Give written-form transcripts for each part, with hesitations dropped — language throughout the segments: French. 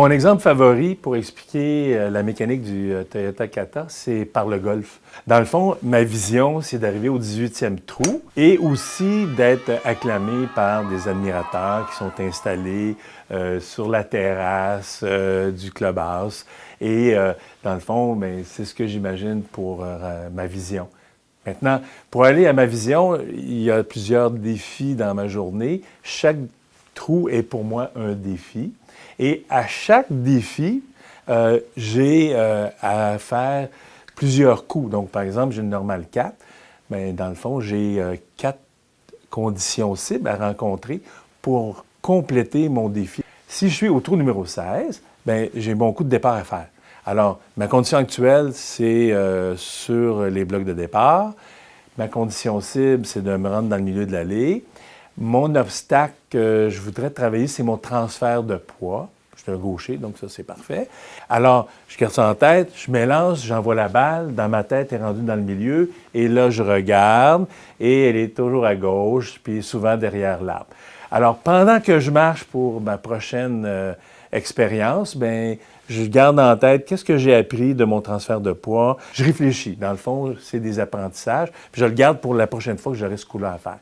Mon exemple favori pour expliquer la mécanique du Toyota Kata, c'est par le golf. Dans le fond, ma vision, c'est d'arriver au 18e trou et aussi d'être acclamé par des admirateurs qui sont installés sur la terrasse du clubhouse. Et dans le fond, ben, c'est ce que j'imagine pour ma vision. Maintenant, pour aller à ma vision, il y a plusieurs défis dans ma journée. Chaque trou est pour moi un défi. Et à chaque défi, j'ai à faire plusieurs coups. Donc, par exemple, j'ai une normale 4. Bien, dans le fond, j'ai 4 conditions cibles à rencontrer pour compléter mon défi. Si je suis au trou numéro 16, bien, j'ai mon coup de départ à faire. Alors, ma condition actuelle, c'est sur les blocs de départ. Ma condition cible, c'est de me rendre dans le milieu de l'allée. Mon obstacle que je voudrais travailler, c'est mon transfert de poids. Je suis un gaucher, donc ça, c'est parfait. Alors, je garde ça en tête, je m'élance, j'envoie la balle, dans ma tête, elle est rendue dans le milieu, et là, je regarde, et elle est toujours à gauche, puis souvent derrière l'arbre. Alors, pendant que je marche pour ma prochaine expérience, bien, je garde en tête qu'est-ce que j'ai appris de mon transfert de poids. Je réfléchis. Dans le fond, c'est des apprentissages. Puis je le garde pour la prochaine fois que j'aurai ce coup-là à faire.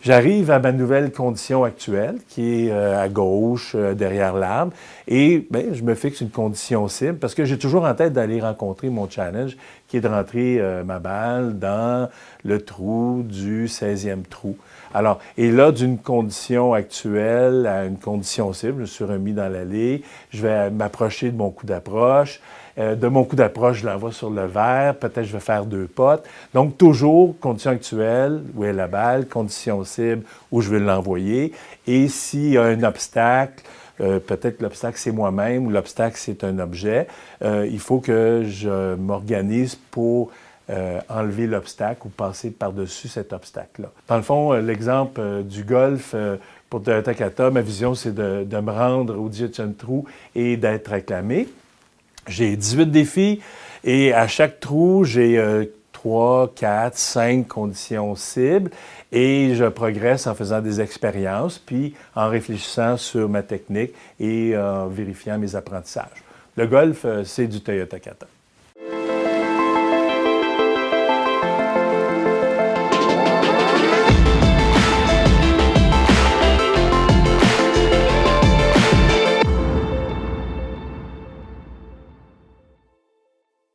J'arrive à ma nouvelle condition actuelle, qui est à gauche, derrière l'arbre, et bien, je me fixe une condition cible parce que j'ai toujours en tête d'aller rencontrer mon challenge, qui est de rentrer ma balle dans le trou du 16e trou. Alors, et là, d'une condition actuelle à une condition cible, je me suis remis dans l'allée, je vais m'approcher de mon coup d'approche. De mon coup d'approche, je l'envoie sur le vert, peut-être je vais faire 2 potes. Donc, toujours condition actuelle, où est la balle, condition cible, où je vais l'envoyer. Et s'il y a un obstacle, peut-être l'obstacle c'est moi-même ou l'obstacle c'est un objet, il faut que je m'organise pour enlever l'obstacle ou passer par-dessus cet obstacle-là. Dans le fond, l'exemple du golf pour Toyota Kata, ma vision c'est de me rendre au 18e trou et d'être acclamé. J'ai 18 défis et à chaque trou, j'ai 3, 4, 5 conditions cibles et je progresse en faisant des expériences puis en réfléchissant sur ma technique et en vérifiant mes apprentissages. Le golf, c'est du Toyota Kata.